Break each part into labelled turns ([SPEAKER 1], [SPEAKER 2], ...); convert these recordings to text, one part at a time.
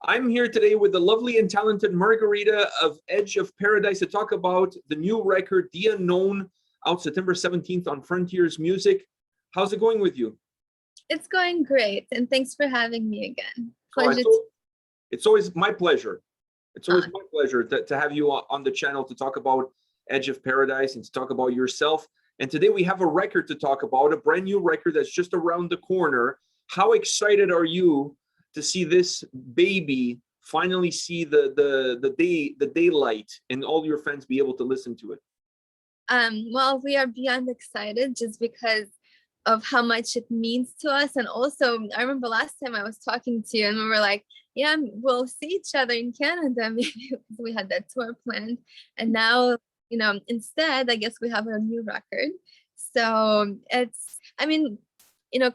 [SPEAKER 1] I'm here today with the lovely and talented Margarita of Edge of Paradise to talk about the new record, The Unknown, out September 17th on Frontiers Music. How's it going with you?
[SPEAKER 2] It's going great, and thanks for having me again.
[SPEAKER 1] Pleasure. It's always my pleasure. It's always my pleasure to have you on the channel to talk about Edge of Paradise and to talk about yourself. And today we have a record to talk about, a brand new record that's just around the corner. How excited are you to see this baby finally see the daylight and all your fans be able to listen to it?
[SPEAKER 2] Well, we are beyond excited just because of how much it means to us. And also, I remember last time I was talking to you and we were like, yeah, we'll see each other in Canada, maybe, because we had that tour planned. And now, instead, I guess we have a new record. So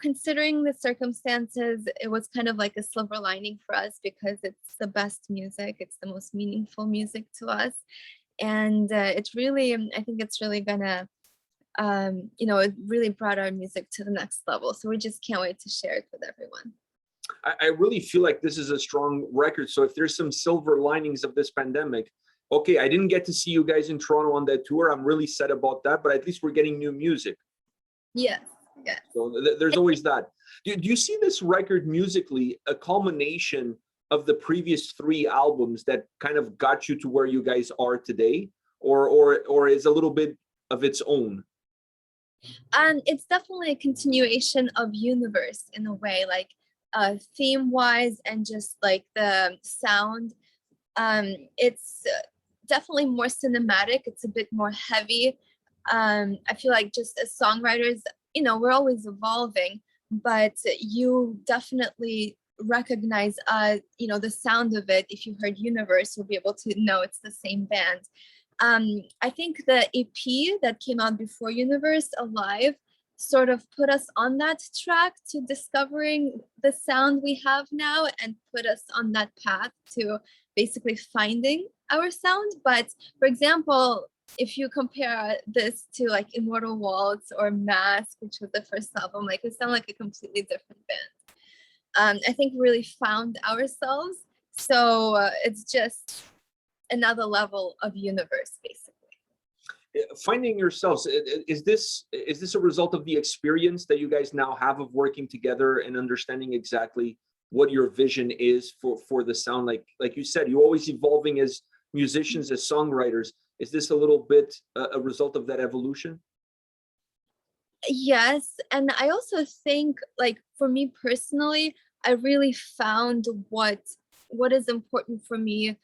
[SPEAKER 2] considering the circumstances, it was kind of like a silver lining for us because it's the best music. It's the most meaningful music to us. And it's really, I think it's really gonna, it really brought our music to the next level. So we just can't wait to share it with everyone.
[SPEAKER 1] I really feel like this is a strong record. So if there's some silver linings of this pandemic, okay, I didn't get to see you guys in Toronto on that tour. I'm really sad about that, but at least we're getting new music.
[SPEAKER 2] Yes. Yeah.
[SPEAKER 1] So there's always that. Do you see this record musically a culmination of the previous 3 albums that kind of got you to where you guys are today, or is a little bit of its own?
[SPEAKER 2] It's definitely a continuation of Universe in a way, like theme-wise and just like the sound. It's definitely more cinematic. It's a bit more heavy. I feel like just as songwriters, we're always evolving, but you definitely recognize, the sound of it. If you heard Universe, you'll be able to know it's the same band. I think the EP that came out before Universe, Alive, sort of put us on that track to discovering the sound we have now and put us on that path to basically finding our sound. But for example, if you compare this to like Immortal Waltz or Mask, which was the first album, like it sounded like a completely different band. I think we really found ourselves. So it's just another level of Universe, basically.
[SPEAKER 1] Finding yourselves, is this a result of the experience that you guys now have of working together and understanding exactly what your vision is for the sound? Like you said, you're always evolving as musicians, as songwriters. Is this a little bit a result of that evolution?
[SPEAKER 2] Yes, and I also think, like, for me personally, I really found what is important for me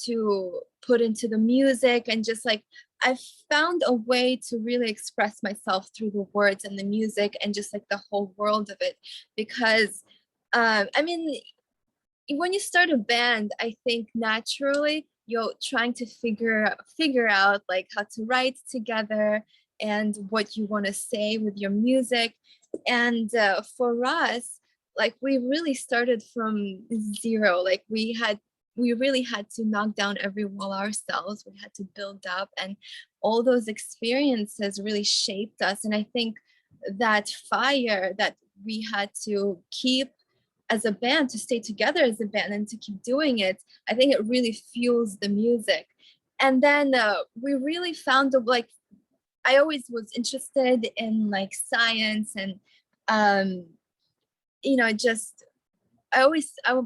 [SPEAKER 2] to put into the music, and just like I found a way to really express myself through the words and the music and just like the whole world of it. Because when you start a band, I think naturally you're trying to figure out like how to write together and what you want to say with your music. And for us, like we really started from zero. Like we really had to knock down every wall ourselves. We had to build up, and all those experiences really shaped us. And I think that fire that we had to keep as a band, to stay together as a band and to keep doing it, I think it really fuels the music. And then we really found I always was interested in like science and I'm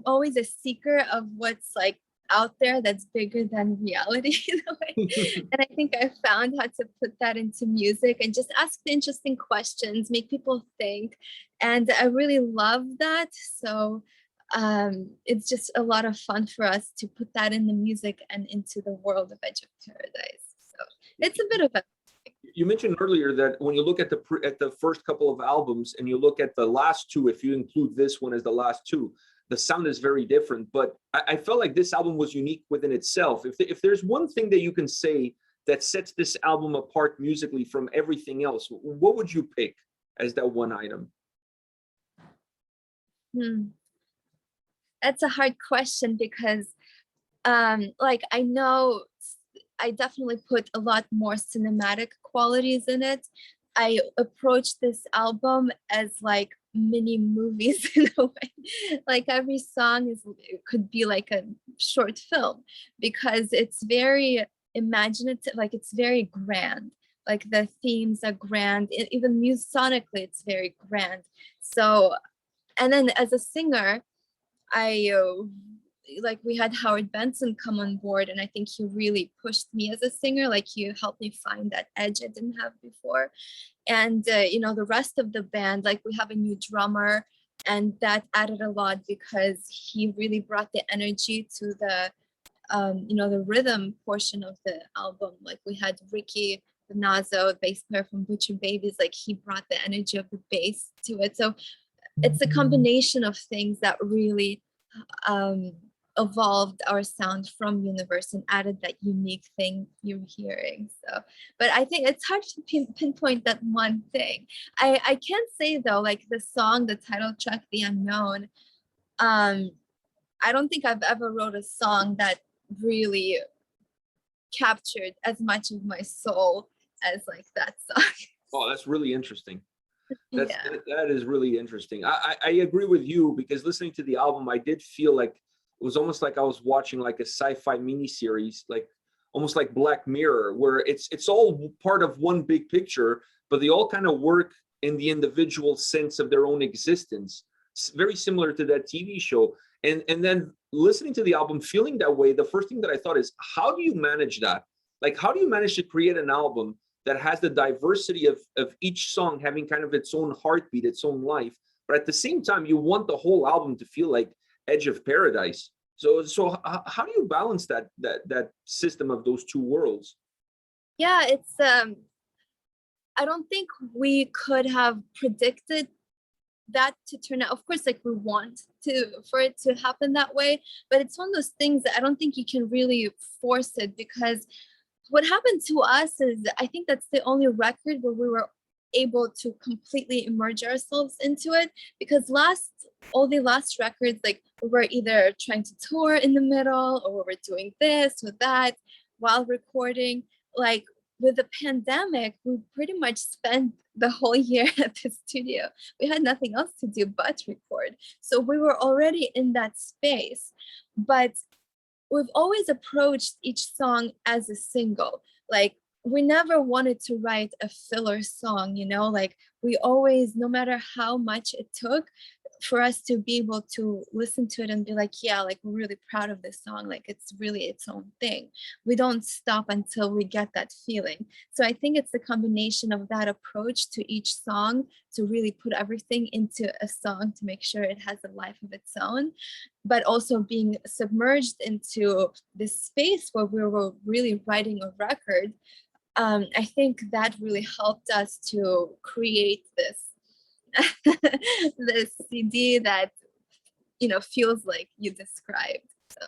[SPEAKER 2] always a seeker of what's like out there that's bigger than reality in a way. And I think I found how to put that into music and just ask the interesting questions, make people think. And I really love that. So it's just a lot of fun for us to put that in the music and into the world of Edge of Paradise. So it's a bit of a...
[SPEAKER 1] You mentioned earlier that when you look at the first couple of albums and you look at the last 2, if you include this one as the last 2, the sound is very different. But I felt like this album was unique within itself. If there's one thing that you can say that sets this album apart musically from everything else, what would you pick as that one item?
[SPEAKER 2] That's a hard question because I know I definitely put a lot more cinematic qualities in it. I approached this album as like mini movies in a way. Like every song it could be like a short film because it's very imaginative, like it's very grand. Like the themes are grand, even sonically it's very grand. So, and then as a singer, I like we had Howard Benson come on board, and I think he really pushed me as a singer. Like he helped me find that edge I didn't have before. And you know, the rest of the band, like we have a new drummer, and that added a lot because he really brought the energy to the you know, the rhythm portion of the album. Like we had Ricky Nazo, bass player from Butcher Babies, like he brought the energy of the bass to it. So it's a combination of things that really um, evolved our sound from Universe and added that unique thing you're hearing. So, but I think it's hard to pinpoint that one thing. I can say though, like the song, the title track, The Unknown, I don't think I've ever wrote a song that really captured as much of my soul as like that song.
[SPEAKER 1] Oh, that's really interesting.
[SPEAKER 2] Yeah.
[SPEAKER 1] That is really interesting. I agree with you because listening to the album, I did feel like it was almost like I was watching like a sci-fi miniseries, like almost like Black Mirror, where it's all part of one big picture, but they all kind of work in the individual sense of their own existence. It's very similar to that TV show. And then listening to the album, feeling that way, the first thing that I thought is, how do you manage that? Like, how do you manage to create an album that has the diversity of each song having kind of its own heartbeat, its own life, but at the same time, you want the whole album to feel like Edge of Paradise. So how do you balance that system of those two worlds?
[SPEAKER 2] Yeah, it's I don't think we could have predicted that to turn out. Of course, like we want for it to happen that way, but it's one of those things that I don't think you can really force it, because what happened to us is I think that's the only record where we were able to completely immerse ourselves into it, because all the last records, like we were either trying to tour in the middle or we were doing this or that while recording. Like with the pandemic, we pretty much spent the whole year at the studio. We had nothing else to do but record. So we were already in that space. But we've always approached each song as a single. Like we never wanted to write a filler song, you know, like we always, no matter how much it took for us to be able to listen to it and be like, yeah, like we're really proud of this song, like it's really its own thing. We don't stop until we get that feeling. So I think it's the combination of that approach to each song to really put everything into a song to make sure it has a life of its own, but also being submerged into this space where we were really writing a record. I think that really helped us to create this this CD that, you know, feels like you described. So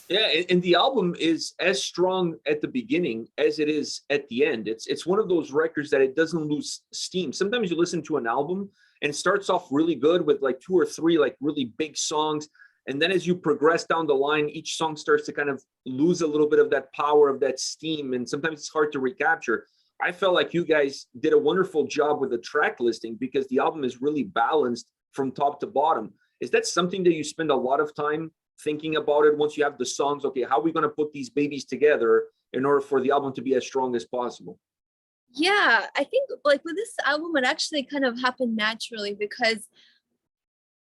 [SPEAKER 1] Yeah, and the album is as strong at the beginning as it is at the end. It's one of those records that it doesn't lose steam. Sometimes you listen to an album and it starts off really good with like two or three like really big songs, and then as you progress down the line, each song starts to kind of lose a little bit of that power, of that steam, and sometimes it's hard to recapture. I felt like you guys did a wonderful job with the track listing because the album is really balanced from top to bottom. Is that something that you spend a lot of time thinking about it once you have the songs? Okay, how are we going to put these babies together in order for the album to be as strong as possible?
[SPEAKER 2] yeah, I think like with this album, it actually kind of happened naturally because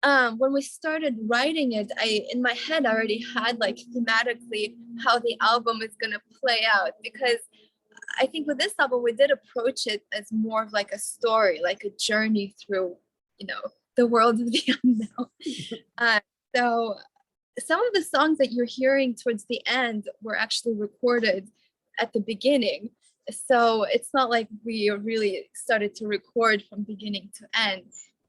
[SPEAKER 2] when we started writing it, in my head I already had like thematically how the album is gonna play out, because I think with this album we did approach it as more of like a story, like a journey through, you know, the world of the unknown. So some of the songs that you're hearing towards the end were actually recorded at the beginning. So it's not like we really started to record from beginning to end.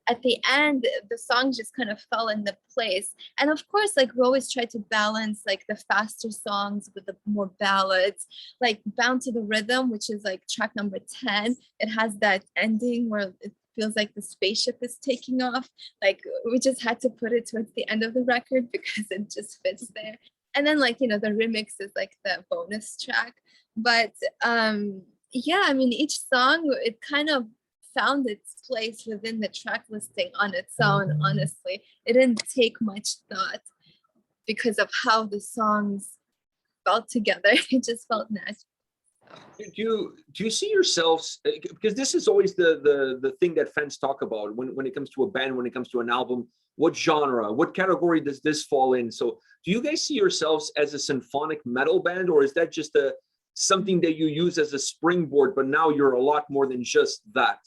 [SPEAKER 2] At the end, the song just kind of fell into place. And of course, like we always try to balance like the faster songs with the more ballads, like Bound to the Rhythm, which is like track number 10. It has that ending where it feels like the spaceship is taking off. Like we just had to put it towards the end of the record because it just fits there. And then like, you know, the remix is like the bonus track. But yeah, I mean, each song, it kind of found its place within the track listing on its own, honestly. It didn't take much thought because of how the songs felt together. It just felt natural.
[SPEAKER 1] Do you see yourselves, because this is always the thing that fans talk about when it comes to a band, when it comes to an album, what genre, what category does this fall in? So do you guys see yourselves as a symphonic metal band, or is that just something that you use as a springboard, but now you're a lot more than just that?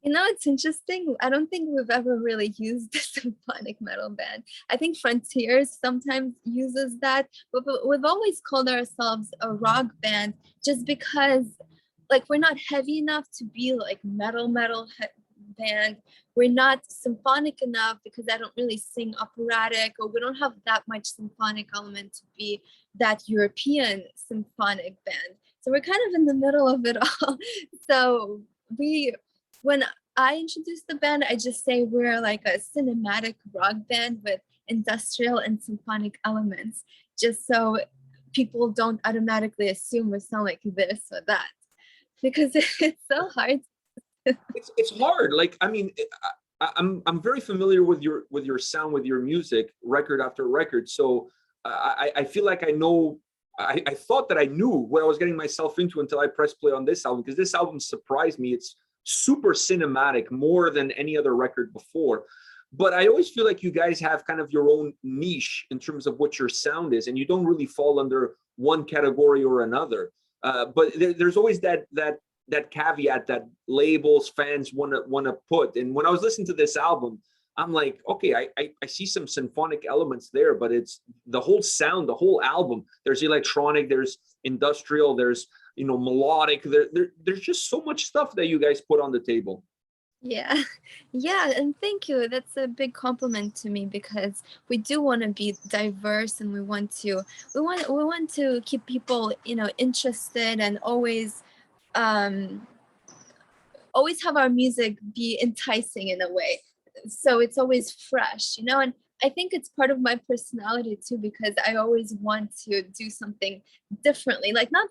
[SPEAKER 2] You know, it's interesting. I don't think we've ever really used the symphonic metal band. I think Frontiers sometimes uses that, but we've always called ourselves a rock band just because, like, we're not heavy enough to be like metal band. We're not symphonic enough because I don't really sing operatic, or we don't have that much symphonic element to be that European symphonic band. So we're kind of in the middle of it all. So when I introduce the band, I just say we're like a cinematic rock band with industrial and symphonic elements, just so people don't automatically assume we sound like this or that, because it's so hard.
[SPEAKER 1] It's hard. Like, I mean, I'm very familiar with your sound, with your music, record after record. So I feel like I know. I thought that I knew what I was getting myself into until I pressed play on this album, because this album surprised me. It's super cinematic, more than any other record before. But I always feel like you guys have kind of your own niche in terms of what your sound is, and you don't really fall under one category or another. But there's always that caveat that labels, fans want to put. And when I was listening to this album, I'm like, okay, I see some symphonic elements there, but it's the whole sound, the whole album. There's electronic, there's industrial, there's melodic. There's just so much stuff that you guys put on the table.
[SPEAKER 2] Yeah, yeah, and thank you. That's a big compliment to me, because we do want to be diverse, and we want to keep people, interested, and um always have our music be enticing in a way. So it's always fresh, and I think it's part of my personality too, because I always want to do something differently, like not,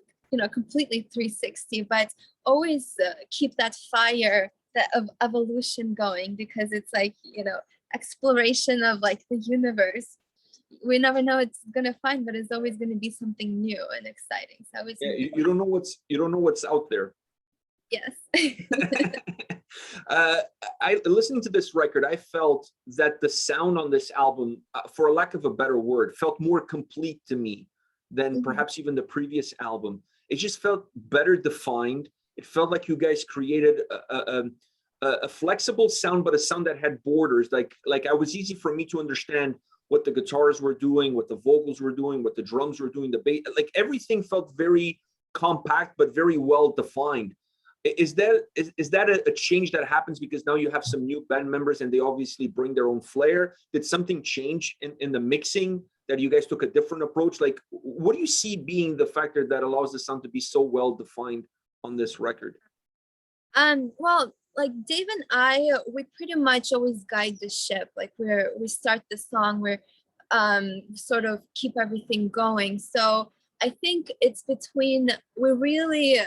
[SPEAKER 2] completely 360, but always keep that fire that of evolution going, because it's like, exploration of like the universe. We never know what it's gonna find, but it's always gonna be something new and exciting. So it's
[SPEAKER 1] Yeah, you don't know what's out there.
[SPEAKER 2] yes.
[SPEAKER 1] I listening to this record, I felt that the sound on this album, for a lack of a better word, felt more complete to me than perhaps even the previous album. It just felt better defined. It felt like you guys created a flexible sound, but a sound that had borders. Like it was easy for me to understand what the guitars were doing, what the vocals were doing, what the drums were doing, the bass. Like everything felt very compact, but very well defined. Is that a change that happens because now you have some new band members and they obviously bring their own flair? Did something change in the mixing, that you guys took a different approach? Like, what do you see being the factor that allows the sound to be so well defined on this record?
[SPEAKER 2] Well, like Dave and I, we pretty much always guide the ship. Like we start the song, we're sort of keep everything going. So I think it's between, we really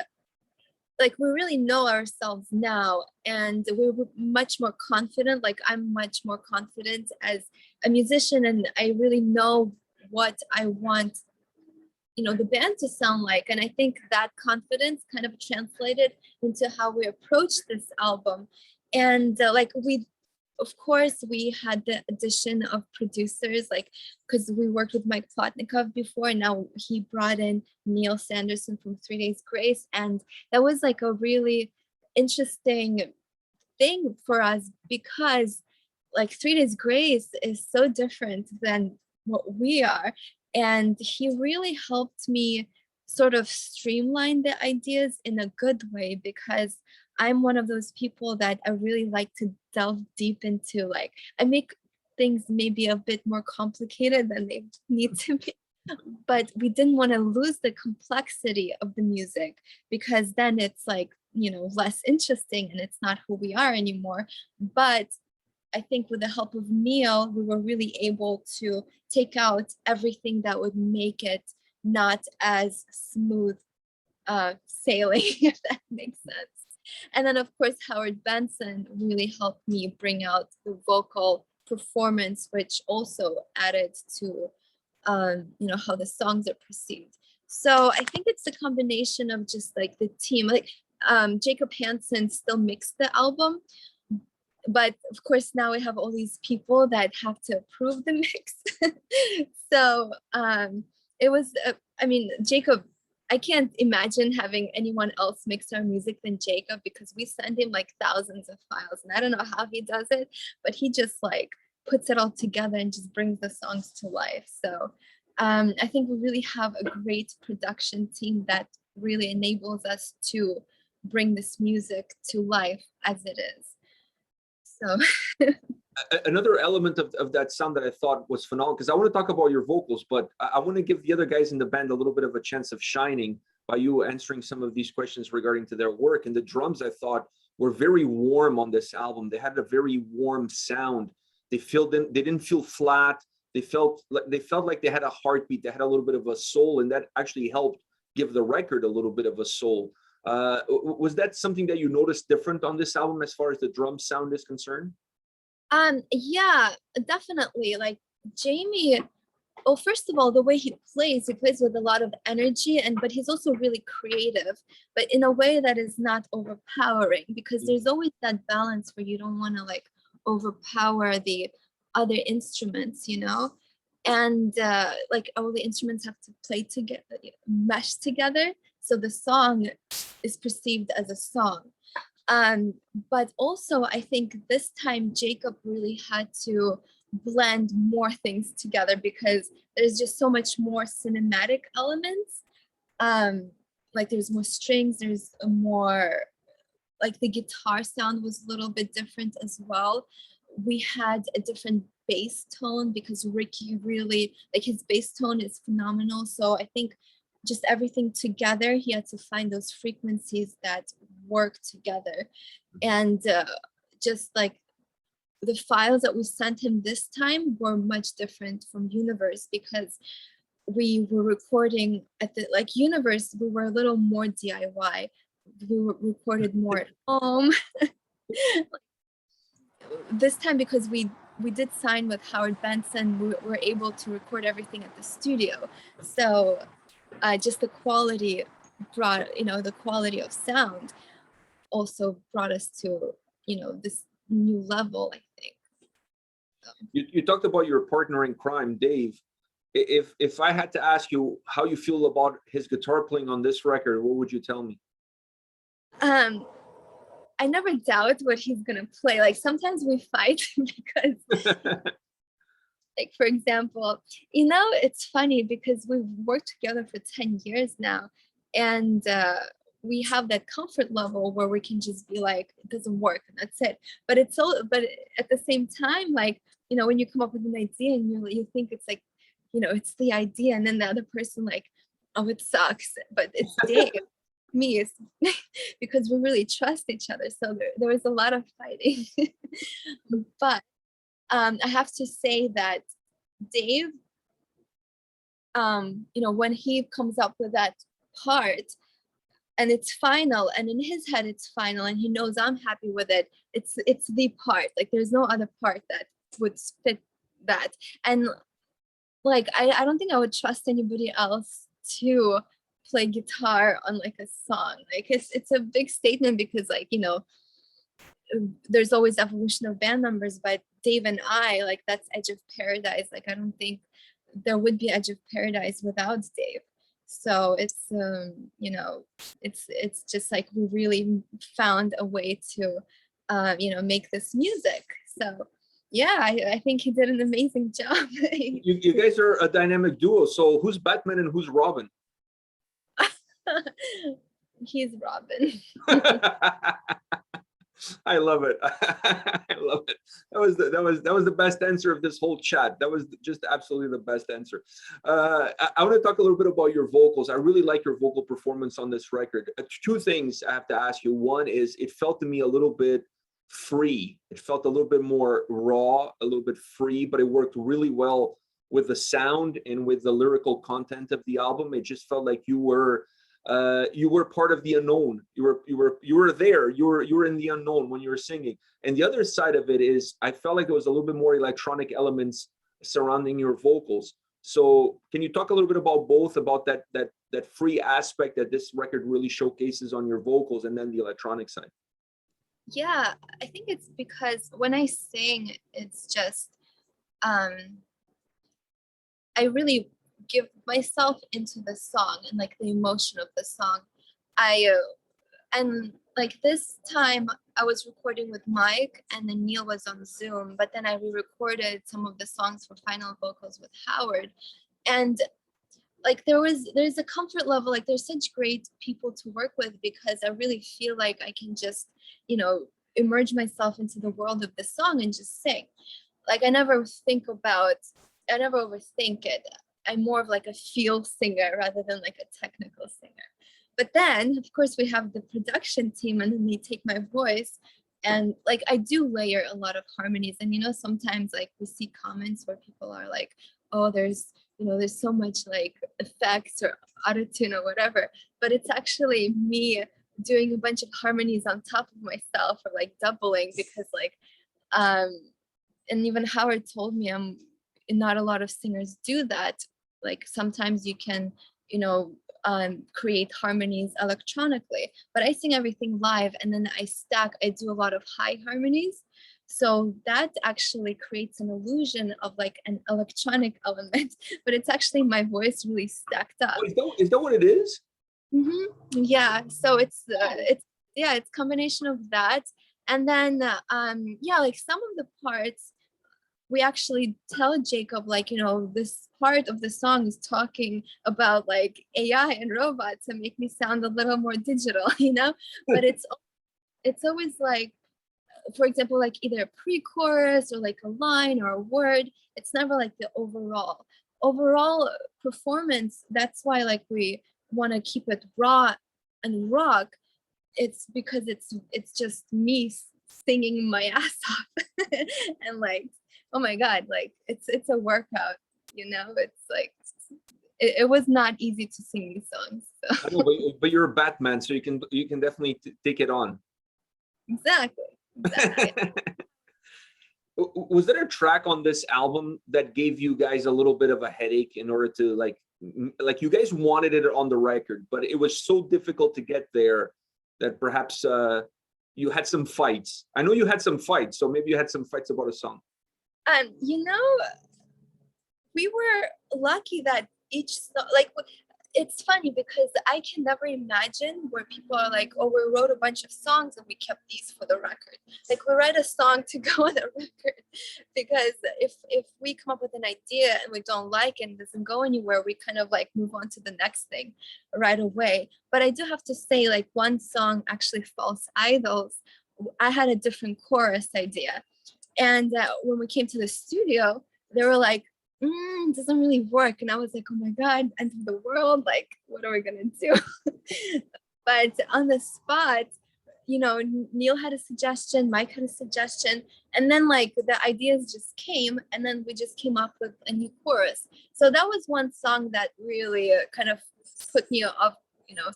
[SPEAKER 2] know ourselves now, and we're much more confident. Like I'm much more confident as a musician, and I really know what I want, the band to sound like. And I think that confidence kind of translated into how we approach this album. And of course, we had the addition of producers, like, because we worked with Mike Plotnikov before, and now he brought in Neil Sanderson from 3 Days Grace. And that was like a really interesting thing for us, because like 3 Days Grace is so different than what we are. And he really helped me sort of streamline the ideas in a good way, because I'm one of those people that I really like to delve deep into. Like I make things maybe a bit more complicated than they need to be. But we didn't want to lose the complexity of the music, because then it's like, less interesting and it's not who we are anymore. But I think with the help of Neil, we were really able to take out everything that would make it not as smooth sailing, if that makes sense. And then of course Howard Benson really helped me bring out the vocal performance, which also added to how the songs are perceived. So I think it's a combination of just like the team. Like Jacob Hansen still mixed the album, but of course now we have all these people that have to approve the mix. So it was I mean, Jacob, I can't imagine having anyone else mix our music than Jacob, because we send him like thousands of files and I don't know how he does it, but he just like puts it all together and just brings the songs to life. So I think we really have a great production team that really enables us to bring this music to life as it is. So
[SPEAKER 1] another element of that sound that I thought was phenomenal, because I want to talk about your vocals, but I want to give the other guys in the band a little bit of a chance of shining by you answering some of these questions regarding to their work. And the drums, I thought, were very warm on this album. They had a very warm sound. They didn't feel flat. They felt like they had a heartbeat. They had a little bit of a soul, and that actually helped give the record a little bit of a soul. Was that something that you noticed different on this album as far as the drum sound is concerned?
[SPEAKER 2] Yeah, definitely. Like Jamie, well, first of all, the way he plays with a lot of energy, but he's also really creative, but in a way that is not overpowering, because there's always that balance where you don't want to like overpower the other instruments, and like all the instruments have to play together, mesh together, so the song is perceived as a song. But also I think this time Jacob really had to blend more things together, because there's just so much more cinematic elements. Like there's more strings, there's a more, like the guitar sound was a little bit different as well. We had a different bass tone, because Ricky really, like his bass tone is phenomenal. So I think just everything together, he had to find those frequencies that work together. And just like the files that we sent him this time were much different from Universe, because we were recording at the like Universe, we were a little more DIY. We recorded more at home. This time, because we did sign with Howard Benson, we were able to record everything at the studio. So just the quality brought, the quality of sound also brought us to, this new level, I think. So.
[SPEAKER 1] You talked about your partner in crime, Dave. If I had to ask you how you feel about his guitar playing on this record, what would you tell me?
[SPEAKER 2] I never doubt what he's gonna play. Like sometimes we fight because like for example, it's funny because we've worked together for 10 years now, and we have that comfort level where we can just be like, it doesn't work and that's it. But but at the same time, like, when you come up with an idea and you think it's like, it's the idea, and then the other person like, oh, it sucks, but it's Dave. Me is because we really trust each other, so there was a lot of fighting. But I have to say that Dave, when he comes up with that part and it's final, and in his head it's final, and he knows I'm happy with it, it's the part. Like there's no other part that would fit that. And like I don't think I would trust anybody else to play guitar on like a song. Like it's a big statement, because like, there's always evolution of band members, but Dave and I, like that's Edge of Paradise. Like I don't think there would be Edge of Paradise without Dave. So it's it's just like we really found a way to make this music. So yeah, I think he did an amazing job.
[SPEAKER 1] You guys are a dynamic duo. So who's Batman and who's Robin?
[SPEAKER 2] He's Robin.
[SPEAKER 1] I love it. I love it. That was the best answer of this whole chat. That was just absolutely the best answer. I want to talk a little bit about your vocals. I really like your vocal performance on this record. Two things I have to ask you. One is, it felt to me a little bit free. It felt a little bit more raw, a little bit free, but it worked really well with the sound and with the lyrical content of the album. It just felt like you were You were part of the unknown. You were there. You were in the unknown when you were singing. And the other side of it is, I felt like there was a little bit more electronic elements surrounding your vocals. So can you talk a little bit about both, about that free aspect that this record really showcases on your vocals, and then the electronic side?
[SPEAKER 2] Yeah, I think it's because when I sing, it's just I really give myself into the song and like the emotion of the song. I and like this time I was recording with Mike and then Neil was on Zoom, but then I re-recorded some of the songs for final vocals with Howard. And like there's a comfort level, like there's such great people to work with, because I really feel like I can just, immerse myself into the world of the song and just sing. Like I never overthink it. I'm more of like a feel singer rather than like a technical singer. But then of course we have the production team, and then they take my voice, and like I do layer a lot of harmonies. And sometimes like we see comments where people are like, oh, there's so much like effects or autotune or whatever, but it's actually me doing a bunch of harmonies on top of myself, or like doubling, because like and even Howard told me not a lot of singers do that. Like sometimes you can create harmonies electronically, but I sing everything live, and then I do a lot of high harmonies. So that actually creates an illusion of like an electronic element, but it's actually my voice really stacked up.
[SPEAKER 1] Oh, is that what it is?
[SPEAKER 2] Yeah, so it's combination of that. And then like some of the parts we actually tell Jacob, like, this part of the song is talking about like AI and robots and make me sound a little more digital, but it's always like, for example, like either a pre-chorus or like a line or a word. It's never like the overall performance. That's why like we want to keep it raw and rock. It's because it's just me singing my ass off and like, oh my god, like it's a workout. It's like it was not easy to sing these songs, so.
[SPEAKER 1] I know, but you're a Batman, so you can definitely take it on.
[SPEAKER 2] Exactly.
[SPEAKER 1] Was there a track on this album that gave you guys a little bit of a headache in order to like you guys wanted it on the record, but it was so difficult to get there that perhaps you had some fights? I know you had some fights, so maybe you had some fights about a song.
[SPEAKER 2] We were lucky that each song, like, it's funny because I can never imagine where people are like, oh, we wrote a bunch of songs and we kept these for the record. Like we write a song to go on the record, because if we come up with an idea and we don't like it and it doesn't go anywhere, we kind of like move on to the next thing right away. But I do have to say, like one song, actually False Idols, I had a different chorus idea. And when we came to the studio, they were like, it doesn't really work. And I was like, oh my God, end of the world. Like, what are we going to do? But on the spot, Neil had a suggestion, Mike had a suggestion. And then like the ideas just came, and then we just came up with a new chorus. So that was one song that really kind of put me off,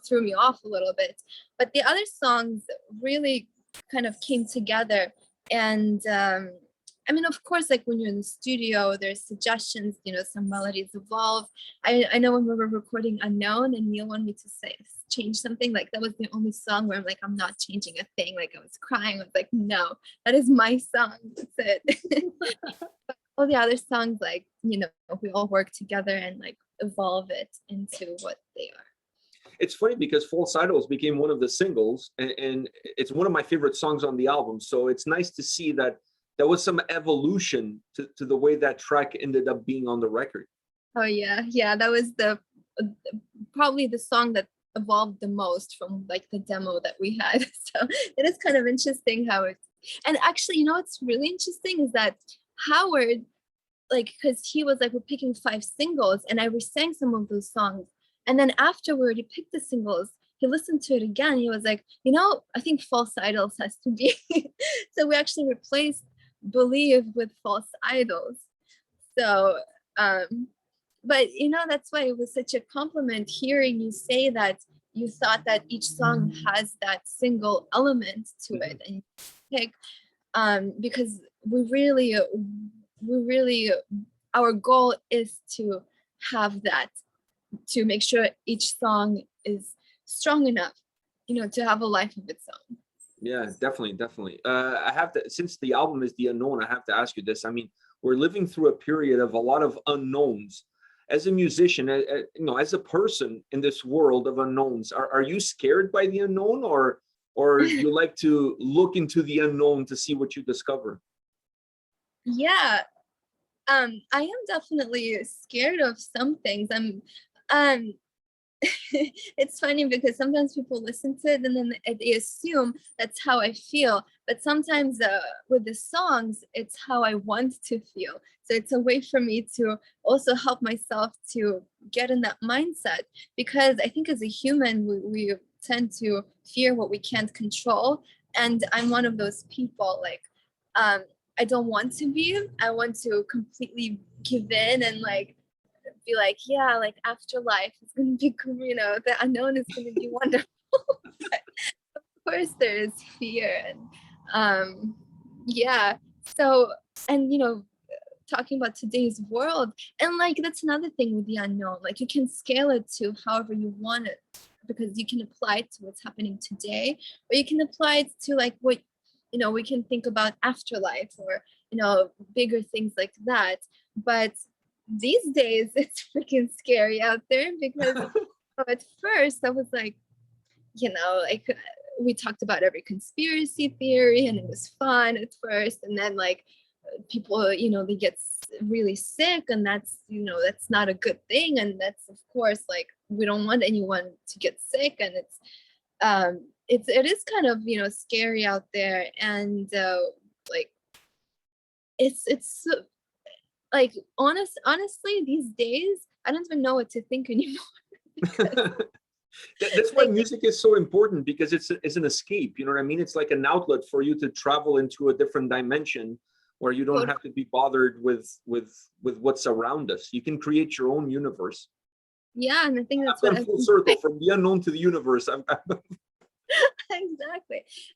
[SPEAKER 2] threw me off a little bit. But the other songs really kind of came together. And I mean, of course, like when you're in the studio, there's suggestions, some melodies evolve. I know when we were recording Unknown and Neil wanted me to change something, like that was the only song where I'm like, I'm not changing a thing. Like I was crying. I was like, no, that is my song. That's it. But all the other songs, like, we all work together and like evolve it into what they are.
[SPEAKER 1] It's funny because False Idols became one of the singles, and it's one of my favorite songs on the album. So it's nice to see that there was some evolution to the way that track ended up being on the record.
[SPEAKER 2] Oh yeah, that was probably the song that evolved the most from like the demo that we had. So it is kind of interesting how it. And actually, what's really interesting is that Howard, like, because he was like, we're picking 5 singles, and I re-sang some of those songs. And then afterward, he picked the singles. He listened to it again. He was like, I think False Idols has to be. So we actually replaced Believe with False Idols. So, but that's why it was such a compliment hearing you say that you thought that each song has that single element to it, and you pick because we really our goal is to have that, to make sure each song is strong enough, you know, to have a life of its own.
[SPEAKER 1] Yeah, definitely. I have to, since the album is The Unknown, I have to ask you this. I mean, we're living through a period of a lot of unknowns. As a musician, you know, as a person in this world of unknowns, are you scared by the unknown, or you like to look into the unknown to see what you discover?
[SPEAKER 2] Yeah, I am definitely scared of some things. Um, it's funny because sometimes people listen to it and then they assume that's how I feel. But sometimes with the songs, it's how I want to feel. So it's a way for me to also help myself to get in that mindset. Because I think as a human, we tend to fear what we can't control. And I'm one of those people, like, I don't want to be. I want to completely give in and like be like, yeah, like afterlife is gonna be, you know, the unknown is gonna be wonderful. But of course, there is fear, and yeah. So, and you know, talking about today's world, and like that's another thing with the unknown. Like you can scale it to however you want it, because you can apply it to what's happening today, or you can apply it to like what, you know, we can think about afterlife, or you know, bigger things like that. But these days it's freaking scary out there because at first I was like, you know, like we talked about every conspiracy theory and it was fun at first, and then like people, you know, they get really sick, and that's, you know, that's not a good thing, and that's of course like we don't want anyone to get sick, and it is kind of, you know, scary out there, and like it's like honestly these days I don't even know what to think anymore. Because,
[SPEAKER 1] That's why
[SPEAKER 2] like,
[SPEAKER 1] music is so important, because it's an escape. You know what I mean? It's like an outlet for you to travel into a different dimension where you don't have to be bothered with what's around us. You can create your own universe.
[SPEAKER 2] yeah, and I think
[SPEAKER 1] I've
[SPEAKER 2] that's what
[SPEAKER 1] gone
[SPEAKER 2] I've
[SPEAKER 1] full
[SPEAKER 2] been
[SPEAKER 1] circle from the unknown to the universe.
[SPEAKER 2] exactly.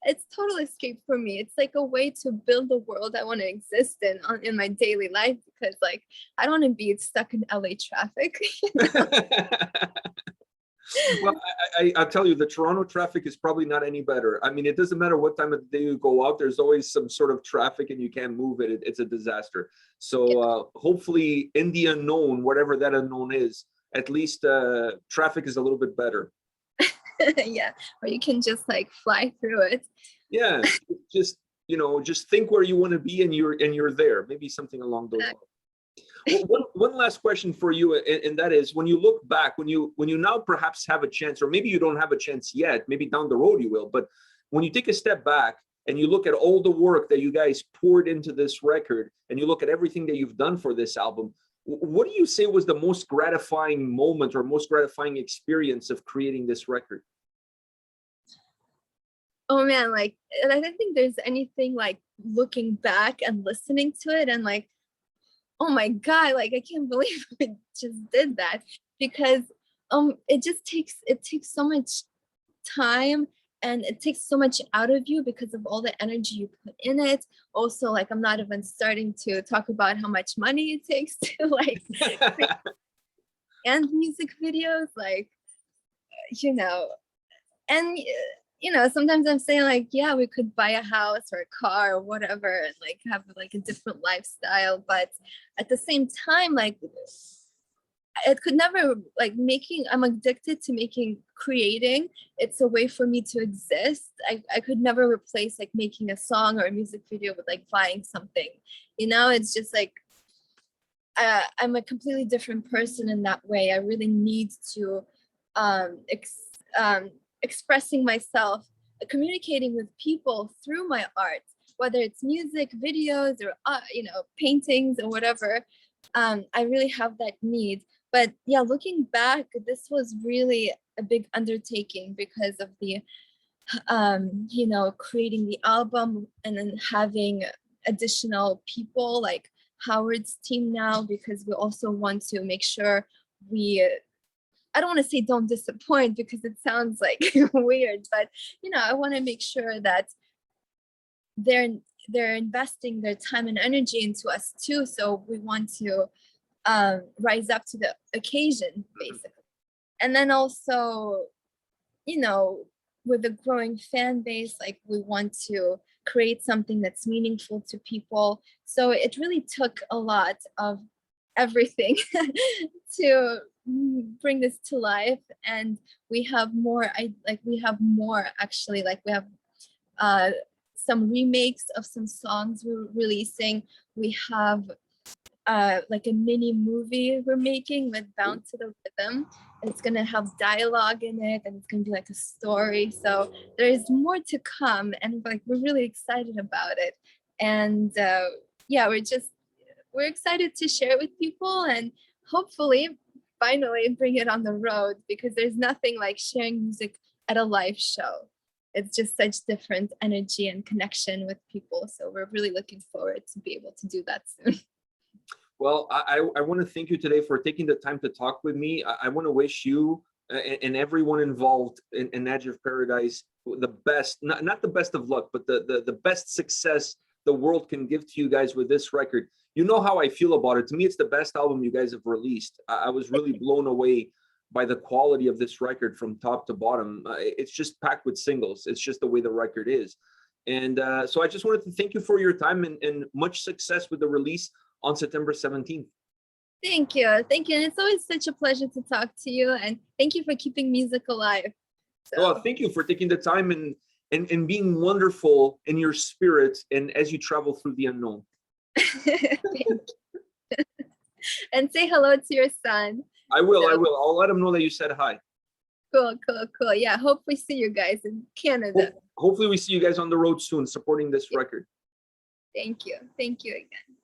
[SPEAKER 2] It's total escape for me. It's like a way to build the world I want to exist in in my daily life, because like I don't want to be stuck in LA traffic.
[SPEAKER 1] Well, I'll tell you, the Toronto traffic is probably not any better. I mean, it doesn't matter what time of the day you go out, there's always some sort of traffic and you can't move it. It's a disaster. So hopefully in the unknown, whatever that unknown is, at least traffic is a little bit better.
[SPEAKER 2] Yeah, or you can just like fly through it.
[SPEAKER 1] Yeah, just, you know, just think where you want to be and you're there. Maybe something along those lines. Well, one last question for you, and that is, when you look back, when you now perhaps have a chance, or maybe you don't have a chance yet, maybe down the road you will, but when you take a step back and you look at all the work that you guys poured into this record, and you look at everything that you've done for this album, what do you say was the most gratifying moment or most gratifying experience of creating this record?
[SPEAKER 2] Oh man, like, and I don't think there's anything like looking back and listening to it and like, oh my God, like I can't believe I just did that, because it takes so much time, and it takes so much out of you because of all the energy you put in it. Also, like I'm not even starting to talk about how much money it takes to like and music videos, like, you know, and you know, sometimes I'm saying like, yeah, we could buy a house or a car or whatever and like have like a different lifestyle, but at the same time, like it could never, like, making, I'm addicted to creating. It's a way for me to exist. I could never replace like making a song or a music video with like buying something, you know. It's just like I'm a completely different person in that way. I really need to um, expressing myself, communicating with people through my art, whether it's music, videos, or you know, paintings or whatever. I really have that need. But yeah, looking back, this was really a big undertaking because of the you know, creating the album and then having additional people like Howard's team now, because we also want to make sure we I don't want to say don't disappoint because it sounds like weird, but I want to make sure that they're they're investing their time and energy into us too. So we want to rise up to the occasion, basically. And then also, you know, with a growing fan base, like we want to create something that's meaningful to people. So it really took a lot of everything to bring this to life. And we have more, we have more actually, like we have uh, some remakes of some songs we're releasing. We have like a mini movie we're making with Bound to the Rhythm. It's gonna have dialogue in it, and it's gonna be like a story. So there's more to come, and like we're really excited about it. And yeah, we're excited to share it with people, and hopefully, finally bring it on the road, because there's nothing like sharing music at a live show. It's just such different energy and connection with people. So we're really looking forward to be able to do that soon.
[SPEAKER 1] Well, I want to thank you today for taking the time to talk with me. I want to wish you and everyone involved in Edge of Paradise the best, not the best of luck, but the best success the world can give to you guys with this record. You know how I feel about it. To me, it's the best album you guys have released. I was really blown away by the quality of this record from top to bottom. It's just packed with singles. It's just the way the record is. And so I just wanted to thank you for your time and much success with the release on September 17th.
[SPEAKER 2] Thank you. Thank you. And it's always such a pleasure to talk to you. And thank you for keeping music alive. So.
[SPEAKER 1] Well, thank you for taking the time and being wonderful in your spirit and as you travel through the unknown.
[SPEAKER 2] Thank you. And say hello to your son.
[SPEAKER 1] I will. I'll let him know that you said hi.
[SPEAKER 2] Cool, cool, cool. Yeah, hope we see you guys in Canada.
[SPEAKER 1] Hopefully we see you guys on the road soon supporting this record.
[SPEAKER 2] Thank you. Thank you again.